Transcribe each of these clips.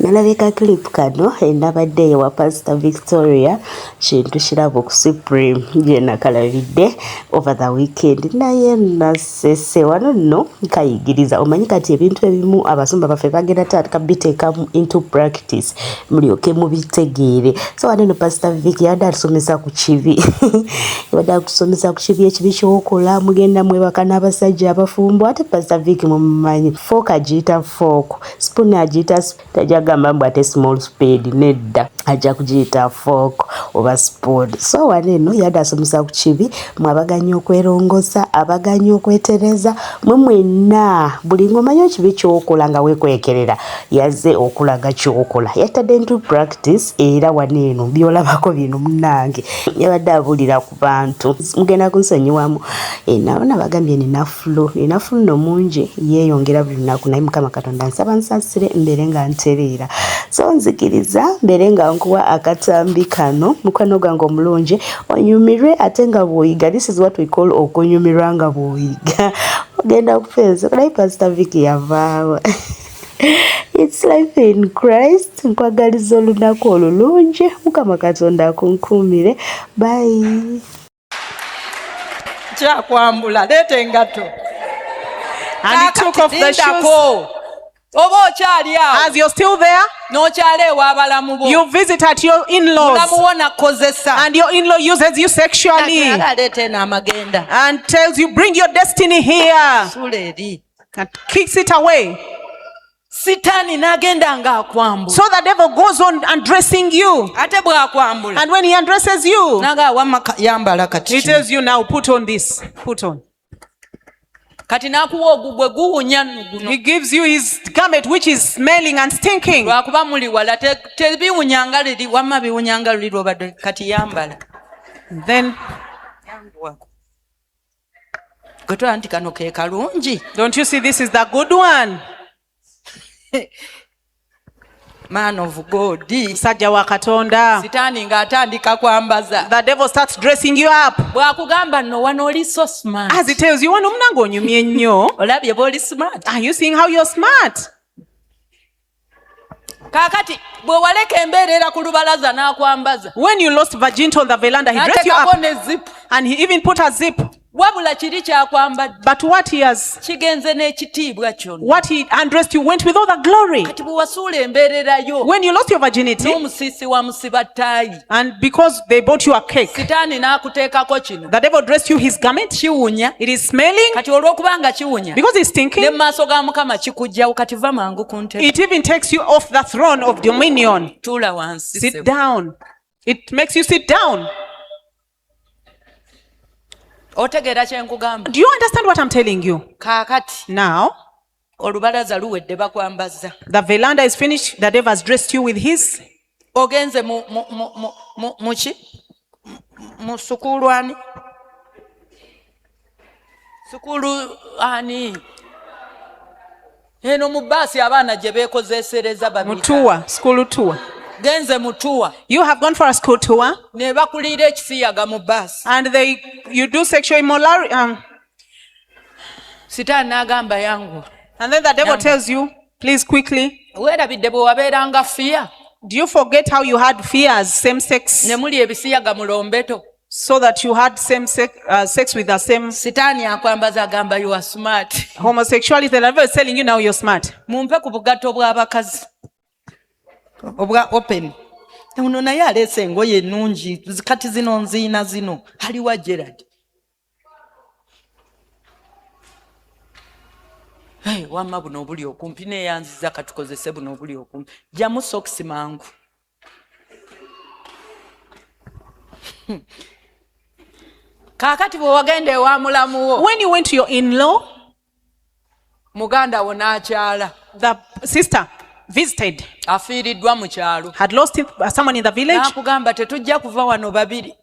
Nalabika clip kano enabadde ewa Pastor Victoria kintu kirabo ku Supreme gye nakalabidde over the weekend naye nasese wano nno nkayigiriza omanyi kati ebintu ebimu abasumba baffe bagenda tataka biteeka into practice mulyoke mubitegeere so wano no Pastor Vicky yadde atusomesa ku kibi yadde atusomesa ku kibi ekibi ky'okola mugenda mwebaka n'abasajja abafumbo ate Pastor Vicky mumanyi fork agiyita fork spoon agiyita tajagamba mbw ate small spade nedda ajja kugiyita fork oba spoon so wano eno yadde asomesa ku kibi mwabaganya okwerongosa abaganya okwetereza mwe mwenna buli ngomanyi kibi ky'okola nga weekwekerera yazze okulaga ky'okola yatadde into practice era wano eno byolabako bino munnange yabadde abulira ku bantu mugenda kunsonyiwamu nabona bagambye nina flu no mungi yeeyongera buli lunaku naye Mukama Katonda nsaba nsasire mbeere nga ntereera so nzikiriza mbeere nga nkuwa akatambi kano mukwano gwange omulungi onyumirwe ate nga bw'oyiga this is what we call okunyumirwa nga bw'oyiga ogenda kufeeza naye Pastor Vicky Yavaawa It's life in Christ. Nkwagaliza olunaku olulungi Mukama Katonda akunkuumire. Bye. Chakwambula lete engato. And he took off the shoes. As you're still there, you visit at your in-laws, and your in-law uses you sexually and tells you, bring your destiny here, and kicks it away. So the devil goes on undressing you, and when he undresses you, he tells you, now put on this, put on. He gives you his garment which is smelling and stinking. Then don't you see this is the good one? Man of God. Sajja wa Katonda. The devil starts dressing you up. So smart. As he tells you, are you seeing how you're smart? When you lost virginity on the veranda, he dressed you up. And he even put a zip. But what he has, what he undressed you went with all the glory. When you lost your virginity, and because they bought you a cake, the devil dressed you his garment. It is smelling. Because it's stinking. It even takes you off the throne of dominion. Sit down. It makes you sit down. Do you understand what I'm telling you? Now, the veranda is finished. The devil has dressed you with his. School tour. You have gone for a school tour, and you do sexual immorality. And then the devil tells you, please quickly. Do you forget how you had fears, same sex? So that you had same sex with the same. You are smart. Homosexuality, the devil is telling you now you're smart. Open. Naye aleese engoye ennungi kati zino nziina zino aliwa Gerard. Wamma buno obuli okumpi neeyanziza katukozese buno obuli okumpi jjamu sokisi mangu. Kaakati bwe wagenda ewa mulamu wo. When you went to your in-law, muganda wo n'akyala. The sister visited, had lost someone in the village,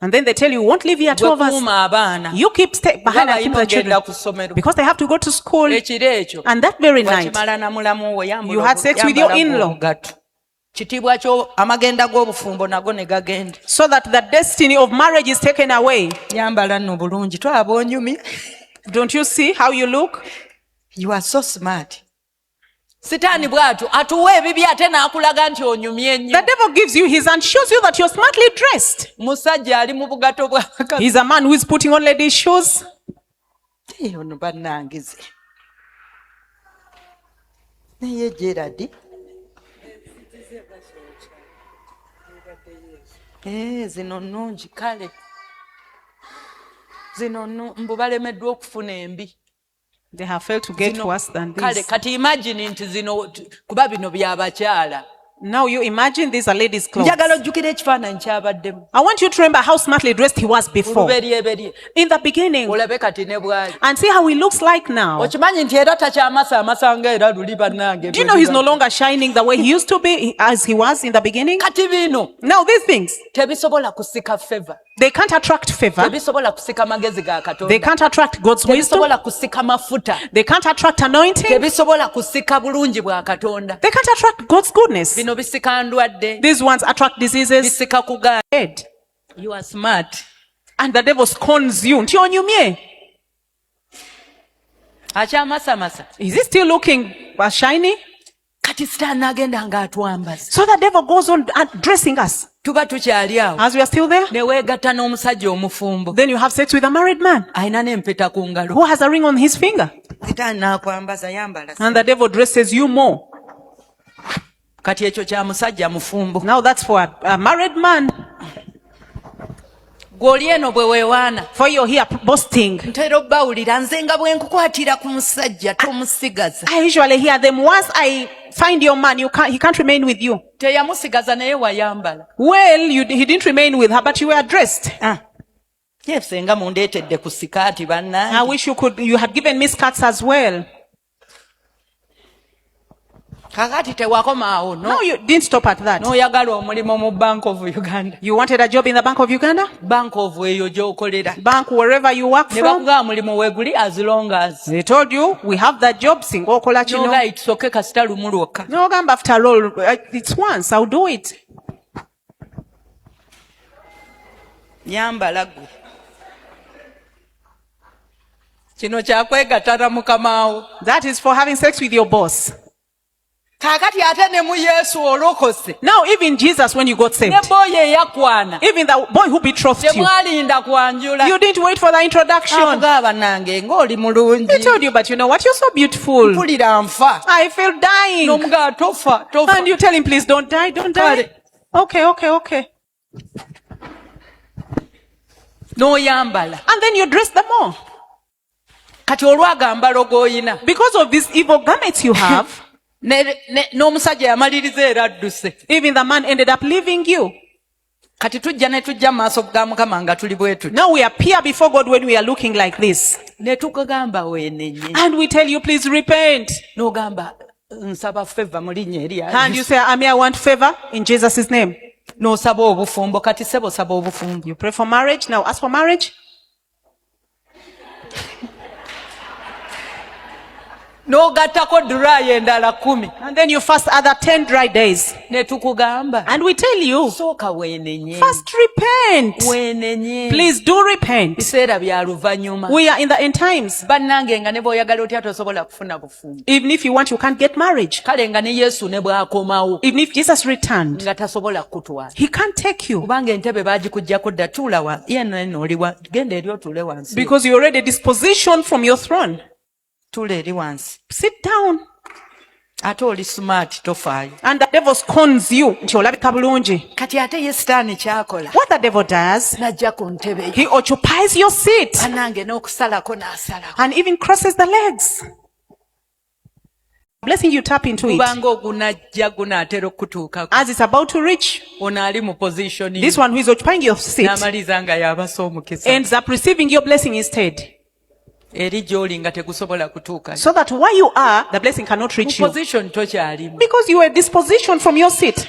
and then they tell you, won't leave here 2 of us. You keep behind and keep the children because they have to go to school. And that very night, you had sex with your in-law, so that the destiny of marriage is taken away. Don't you see how you look? You are so smart. Sitaani bwatu atuwa ebibi ate n'akulaga nti onyumye nnyo. The devil gives you his and shows you that you're smartly dressed. Musajja ali mu bugato bw'abakazi. He's a man who is putting on ladies' shoes. Ono bannangize. Naye Gerard. Zino nnungi kale. Zino mbu balemeddwa okufuna embi. They have failed to get worse than this. Kale kati imagine nti zino kuba bino by'abakyala. Now you imagine these are ladies' clothes. Njagala ojjukira ekifaananyi ky'abaddemu. I want you to remember how smartly dressed he was before. In the beginning. Olabe kati ne bwali. And see how he looks like now. Okimanyi nti era takyamasa amasanga era luli bannange. Do you know he's no longer shining the way he used to be as he was in the beginning? Kati bino. Now these things. Tebisobola kusika favor. They can't attract favor. Tebisobola kusika magezi ga Katonda. They can't attract God's wisdom. Tebisobola kusika mafuta. They can't attract anointing. Tebisobola kusika bulungi bwa Katonda. They can't attract God's goodness. Bino bisika ndwadde. These ones attract diseases. Bisika kuga. You are smart. And the devil scorns you. Nti onyumye. Akyamasa. Is he still looking shiny? Kati Sitaani agenda ng'atwambaza. So the devil goes on dressing us. Tuba tukyali awo. As we are still there. Ne weegatta n'omusajja omufumbo. Then you have sex with a married man. Alina n'empeta ku ngalo. Who has a ring on his finger. Sitaani n'akwambaza yambala. And the devil dresses you more. Kati ekyo kya musajja mufumbo. Now that's for a married man. Gw'oli eno bwe weewaana. For you're here boasting. Ntera obbawulira nze nga bwe nkukwatira ku musajja tomusigaza. I usually hear them once I find your man, he can't remain with you. Teyamusigaza naye wayambala. Well, he didn't remain with her, but you were dressed. Yes, nga mundeetedde ku sikaati bannange. I wish you had given me skirts as well. Kakati tewakoma awo. No, you didn't stop at that. N'oyagala omulimu mu Bank of Uganda. You wanted a job in the Bank of Uganda? Bank of eyo gy'okolera. Bank wherever you work ne from. bakugamba mulimu weeguli as long as. They told you, we have that job, singa okola kino. No, right, soke kasita lumu lwokka. No, gamba after all, it's once, I'll do it. Yambala gwe. Kino kyakwegattara mukamaawo. That is for having sex with your boss. Kakati ate ne mu Yesu olokose. Now even Jesus, when you got saved, ne boy eyakwana. Even the boy who betrothed you, temwalinda kwanjula. You didn't wait for the introduction. Akugaba nange ng'oli mulungi. He told you, but you know what, you're so beautiful. Mpulira nfa. I feel dying. N'omugaa tofa. And you tell him, please don't die, don't die. Okay. N'oyambala. And then you dress them more. Kati olwagambalo g'oyina. Because of these evil garments you have. N'omusajja yamaliriza era adduse. Even the man ended up leaving you. Kati tujja ne tujja maaso ga Mukama nga tuli bwe tuti. Now we appear before God when we are looking like this. Ne tukugamba weenenye. And we tell you, please repent. N'ogamba nsaba favor mu linnya erya. And you say, I want favor in Jesus' name. N'osaba obufumbo. Kati sebo saba obufumbo. You pray for marriage. Now ask for marriage. N'ogattako dry endala 10. And then you fast other 10 dry days. Ne tukugamba. And we tell you, sooka weenenye. first repent. Weenenye. Please do repent. Biseera bya luvannyuma. We are in the end times. Bannange nga ne bw'oyagala otya tosobola kufuna bufumbo. Even if you want, you can't get marriage. Kale nga ne Yesu ne bw'akomawo. Even if Jesus returned, nga tasobola kutwala. He can't take you. Kubanga entebe baagikuggyako dda tuula wa. Yeno oliwa. Genda eri otuule wansi. Because you already dispositioned from your throne. Tuula eri wansi. Sit down. Ate oli smart tofaayo. And the devil scorns you. Nti olabika bulungi. Kati ate ye Sitaani ky'akola. What the devil does, n'ajja ku ntebe. he occupies your seat. Bannange n'okusalako n'asalako. And even crosses the legs. Blessing you tap into it. Kubanga ogunajja gunaatera okutuukako. As it's about to reach, ono ali mu position. this one who is occupying your seat n'amaliza nga y'abasa omukisa. ends up receiving your blessing instead. Eri gy'oli nga tegusobola kutuuka. So that where you are, the blessing cannot reach you. Position tokyalimu. Because you were dispositioned from your seat.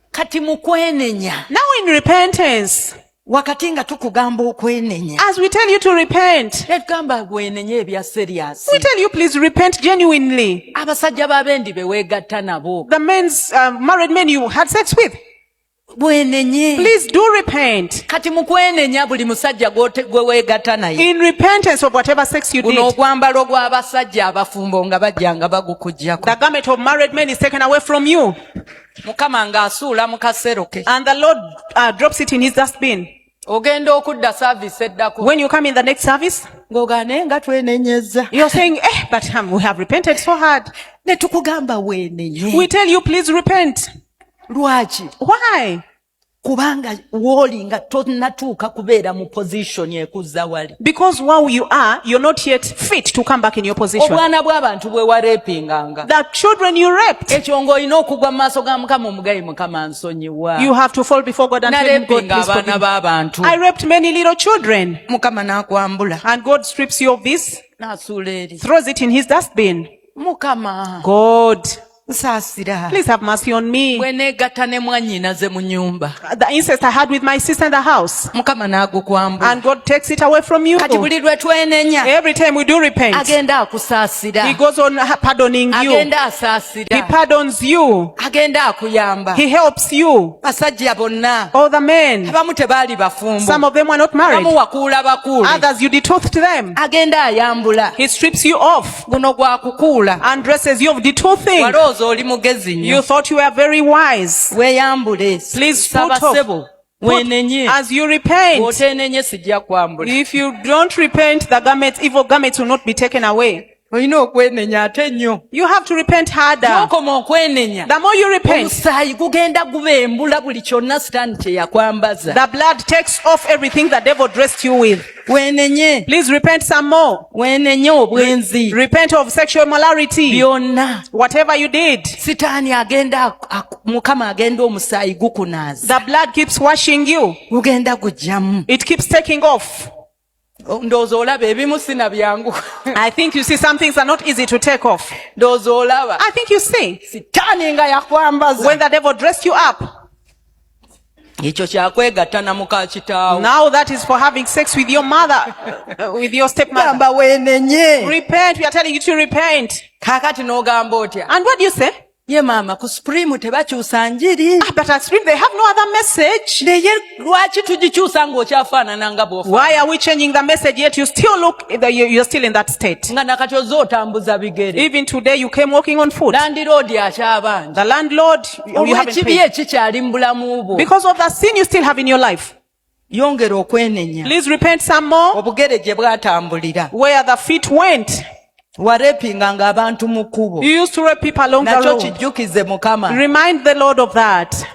Kati mu kwenenya. Now in repentance, wakati nga tukugamba okwenenya. As we tell you to repent, tetugamba bwenenye ebya serious. we tell you please repent genuinely. Abasajja b'abendi be weegatta nabo. The men's married men you had sex with. Please do repent. Kati mukwenenya buli musajja gwe weegatta naye. In repentance of whatever sex you did. Guno ogwambalo gw'abasajja abafumbo nga bajjanga bagukujjako. The garment of married men is taken away from you. Mukama ng'asuula mu kasero ke. And the Lord drops it in his dustbin. Ogenda okudda service eddako. When you come in the next service, ng'ogaane nga twenenyezza. You're saying, but we have repented so hard. Ne tukugamba weenenye. We tell you, please repent. Lwaki? Why? Kubanga woolinga tonatuuka kubeera mu position ekuzza wali. Because while you are, you're not yet fit to come back in your position. Obwana bw'abantu bwe warepinganga. The children you raped. Ekyo ng'olina okugwa mu maaso ga Mukama omugayi, Mukama nsonyiwa. You have to fall before God and tell him, God, please forgive me. I raped many little children. Mukama n'akwambula. And God strips you of this. N'asuula eri. Throws it in his dustbin. Mukama. God. Nsaasira. Please have mercy on me. Bwe neegatta ne mwannyinaze mu nyumba. The incest I had with my sister in the house. Mukama n'agukwambula. And God takes it away from you. Kati buli lwe twenenya. Every time we do repent. Agenda akusaasira. He goes on pardoning you. Agenda asaasira. He pardons you. Agenda akuyamba. He helps you. Basajja bonna. All the men. Abamu tebaali bafumbo. Some of them were not married. Abamu wakuula bakuule. Others you detothed them. Agenda ayambula. He strips you off. Guno gwa kukuula. And dresses you of detoughing. Walowooza oli mugezi. You thought you were very wise. Please put off. As you repent. If you don't repent, the evil garments will not be taken away. You have to repent harder. The more you repent, the blood takes off everything the devil dressed you with. Please repent some more. Repent of sexual immorality. Whatever you did. The blood keeps washing you. It keeps taking off. I think you see some things are not easy to take off. I think you see. When the devil dressed you up. Now that is for having sex with your mother, with your stepmother. Repent. We are telling you to repent. And what do you say? Ye mama ku Supreme tebakyusa njiri. But at Supreme they have no other message. Lwaki tugikyusa ng'okyafaanana nga bw'ofaanana? Why are we changing the message yet you still look, you're still in that state? Nga nakati ozze otambuza bigere. Even today you came walking on foot. Landlord akyabanja. The landlord, you haven't paid. Ekikyali mu bulamu bwo. Because of the sin you still have in your life. Yongera okwenenya. Please repent some more. Obugere gye bwatambulira. Where the feet went. Warepinganga abantu mu kkubo. You used to rape people along the road. Nakyo kijjukize Mukama. Remind the Lord of that.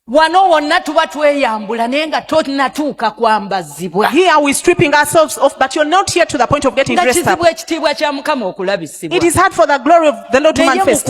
Wano wonna tuba tweyambula naye nga tonatuuka kwambazibwa. Here we stripping ourselves off, but you're not yet to the point of getting dressed up. Ekitiibwa kya Mukama okulabisibwa. It is hard for the glory of the Lord to manifest.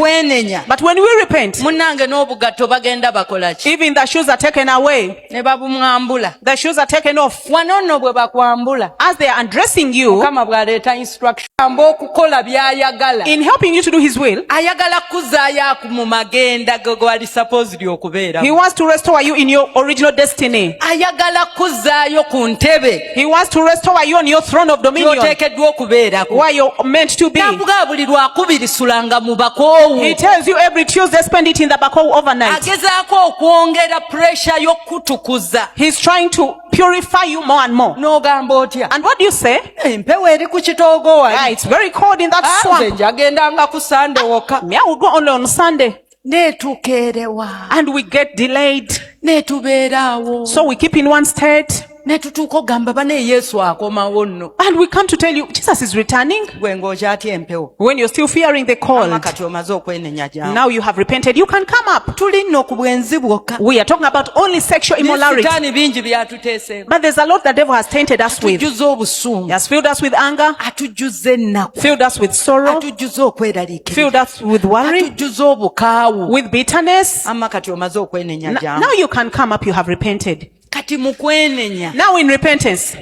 But when we repent, munnange n'obugatto bagenda bakola ki? Even the shoes are taken away. Ne babumwambula. The shoes are taken off. Wano nno bwe bakwambula. As they are undressing you, Mukama bw'aleeta instruction. Okukola by'ayagala. In helping you to do his will, ayagala kuzaayo mu magenda go wali supposed okubeera. He wants to restore you in your original destiny. Ayagala kuzaayo ku ntebe. He wants to restore you on your throne of dominion. Oteekeddwa okubeerako. Where you're meant to be. Navuga buli lwakubiri sulanga mu bakoowu. He tells you every Tuesday spend it in the bakowu overnight. Agezaako okwongera pressure y'okutukuza. He's trying to purify you more and more. N'ogamba otya? And what do you say? Empewo eri ku kitoogo wali. It's very cold in that swamp. Njagendanga ku Sunday wokka. Me, I will go only on Sunday. Netukeerewa. And we get delayed. Netubeeraawo. So we keep in one state. Netutuuka ogamba bane Yesu akomawo nno. And we come to tell you Jesus is returning. Gwe ng'okyatya empewo. When you're still fearing the cold. Kati omaze okwenenya jangu. Now you have repented. You can come up. Tuli nno ku bwenzi bwokka. We are talking about only sexual immorality. Sitaani bingi byatuteeseemu. But there's a lot the devil has tainted us with. Atujjuza obusungu. He has filled us with anger. Atujjuza ennaku. Filled us with sorrow. Atujjuza okweraliikirira. Filled us with worry. Atujjuza obukaawu. With bitterness. Amma kati omaze okwenenya jangu. Now you can come up. You have repented. Kati mu kwenenya. Now in repentance,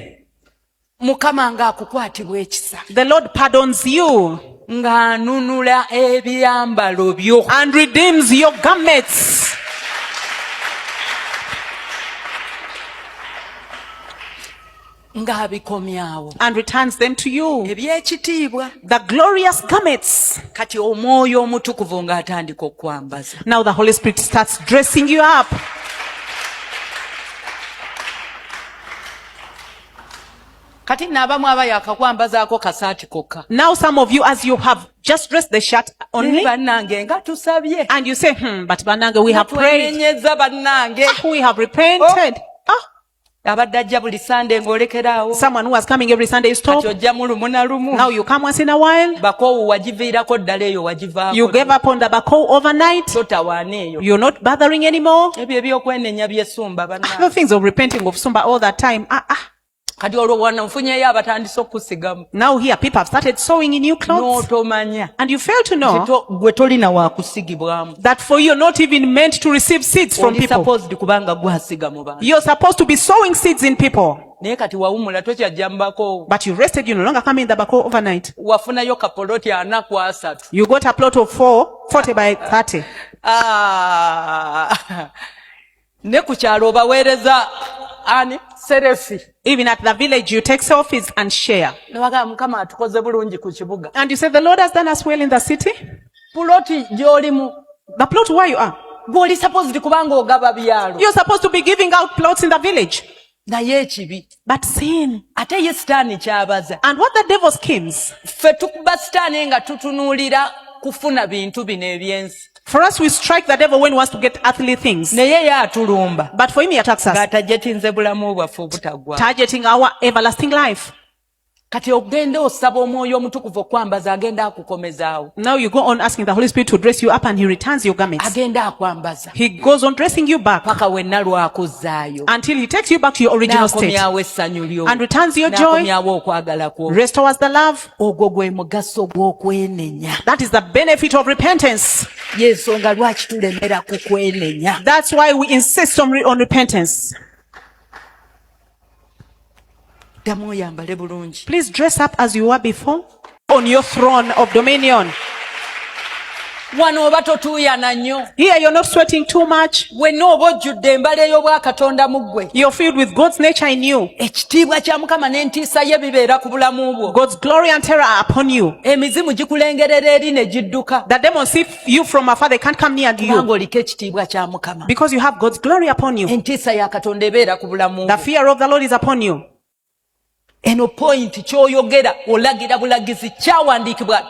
Mukama ng'akukwatibwa ekisa. The Lord pardons you. Ng'anunula ebyambalo byo. And redeems your garments. Ng'abikomyawo. And returns them to you. Eby'ekitiibwa. The glorious garments. Kati omwoyo omutukuvu ng'atandika okwambaza. Now the Holy Spirit starts dressing you up. kati n'abamu abayo akakwambazaako kasaati kokka. Now some of you, as you have just dressed the shirt only, bannange nga tusabye, and you say, but bannange, we have prayed, bannange, we have repented. abadde ajja buli Sunday ng'olekeraawo. Someone who was coming every Sunday stop. Kati ojja mu lumu na lumu. Now you come once in a while. Bakoowu wagiviirako ddala eyo wagivaako. You gave up on the bako overnight. Totawaana eyo. You're not bothering anymore. Ebyo eby'okwenenya by'essumba bannange. The things of repenting of Sumba all that time. Kati olwo bwana nfunyeeyo abatandise okusigamu. Now here people have started sewing in new clothes. N'otomanya. And you fail to know gwe tolina wa kusigibwamu. that for you, not even meant to receive seeds from people. Supposed kubanga gwasiga mu bantu. You're supposed to be sowing seeds in people. Naye kati wawumula tokyajja mu bako. But you rested, you no longer come in the bako overnight. Wafunayo kapoloti 4 ku 3. You got a plot of 40 by 30. Ne ku kyalo obaweereza ani serefi. Even at the village, you take selfies and share. Mukama atukoze bulungi ku kibuga. And you say, the Lord has done us well in the city. Puloti gy'olimu. The plot where you are. Gw'oli supposed kubanga ogaba byalo. You're supposed to be giving out plots in the village. Naye ekibi. But sin. Ate ye sitaani kyabaza. And what the devil schemes. Ffe tukuba sitaani nga tutunuulira kufuna bintu bino ebyensi. For us, we strike the devil when he wants to get earthly things. Naye ye atulumba. But for him, he attacks us. Gatajetinze bulamu bwaffe obutagwa. Targeting our everlasting life. Kati ogenda osaba omwoyo omutukuvu okwambaza agenda akukomezaawo. Now you go on asking the Holy Spirit to dress you up and he returns your garments. Agenda akwambaza. He goes on dressing you back. Paka wenna lwakuzaayo. Until he takes you back to your original state. N'akomyawo essanyu lyo. And returns your joy. N'akomyawo okwagala kwo. Restores the love. Ogwo gwe mugaso gw'okwenenya. That is the benefit of repentance. Y'ensonga lwaki tulemera ku kwenenya. That's why we insist on repentance. Please dress up as you were before on your throne of dominion. Here you're not sweating too much. You're filled with God's nature in you. God's glory and terror are upon you. The demons see you from afar, they can't come near you. Because you have God's glory upon you. The fear of the Lord is upon you. Eno point kyoyogera olagira bulagizi kyawandiikibwa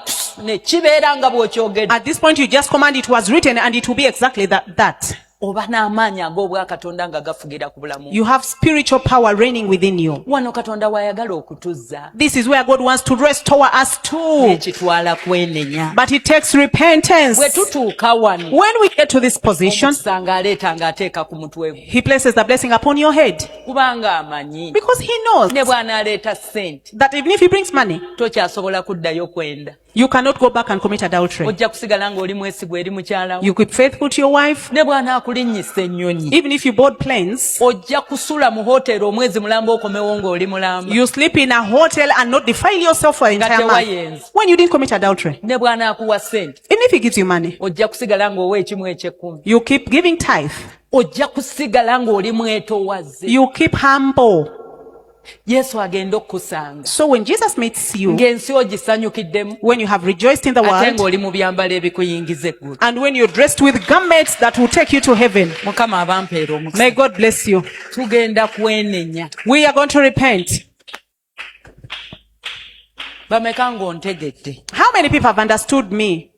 ne kibeera nga bw'okyogedde. At this point you just command, it was written and it will be exactly that. Oba n'amaanyi ag'obwa Katonda nga gafugira ku bulamu. You have spiritual power reigning within you. Wano Katonda wayagala okutuzza. This is where God wants to restore us too. Ekitwala kwenenya. But it takes repentance. Bwe tutuuka wano. When we get to this position, Omusanga aleeta ng'ateeka ku mutwe gwe. He places the blessing upon your head. Kubanga amanyi. Because He knows ne bw'anaaleeta ssente. that even if He brings money, tokyasobola kuddayo kwenda. You cannot go back and commit adultery. Ojja kusigala ng'oli mwesigwa eri mukyalawo. You keep faithful to your wife. Ne bw'anaakulinnyisa ennyonyi. Even if you board planes, ojja kusula mu hoteri omwezi mulamba okomewo ng'oli mulamba. You sleep in a hotel and not defile yourself for the entire month. When you didn't commit adultery. Ne bw'anaakuwa ssente. Even if He gives you money, ojja kusigala ng'owa ekimu eky'ekkumi. You keep giving tithe. Ojja kusigala ng'oli mwetoowaze. You keep humble. Yesu agenda okukusanga. So when Jesus meets you, ng'ensi ogisanyukiddemu, when you have rejoiced in the world, ate ng'oli mu byambalo ebikuyingiza eggulu, and when you're dressed with garments that will take you to heaven, Mukama abampeera omukisa. May God bless you. Tugenda kwenenya. We are going to repent. Bameka ng'ontegedde? How many people have understood me?